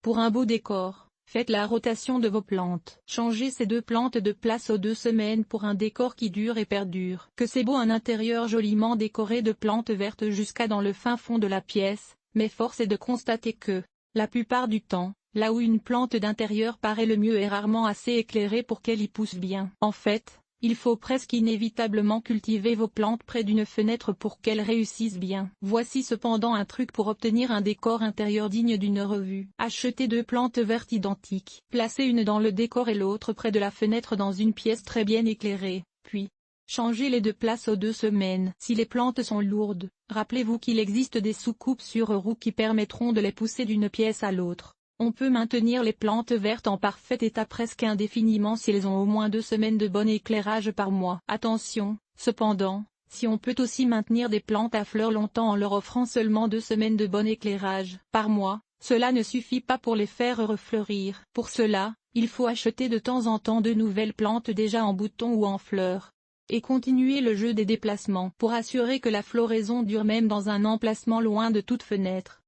Pour un beau décor, faites la rotation de vos plantes. Changez ces deux plantes de place aux 2 semaines pour un décor qui dure et perdure. Que c'est beau un intérieur joliment décoré de plantes vertes jusqu'à dans le fin fond de la pièce, mais force est de constater que, la plupart du temps, là où une plante d'intérieur paraît le mieux est rarement assez éclairée pour qu'elle y pousse bien. En fait, il faut presque inévitablement cultiver vos plantes près d'une fenêtre pour qu'elles réussissent bien. Voici cependant un truc pour obtenir un décor intérieur digne d'une revue. Achetez 2 plantes vertes identiques. Placez une dans le décor et l'autre près de la fenêtre dans une pièce très bien éclairée, puis changez-les de place aux 2 semaines. Si les plantes sont lourdes, rappelez-vous qu'il existe des soucoupes sur roues qui permettront de les pousser d'une pièce à l'autre. On peut maintenir les plantes vertes en parfait état presque indéfiniment si elles ont au moins 2 semaines de bon éclairage par mois. Attention, cependant, si on peut aussi maintenir des plantes à fleurs longtemps en leur offrant seulement 2 semaines de bon éclairage par mois, cela ne suffit pas pour les faire refleurir. Pour cela, il faut acheter de temps en temps de nouvelles plantes déjà en bouton ou en fleurs. Et continuer le jeu des déplacements pour assurer que la floraison dure même dans un emplacement loin de toute fenêtre.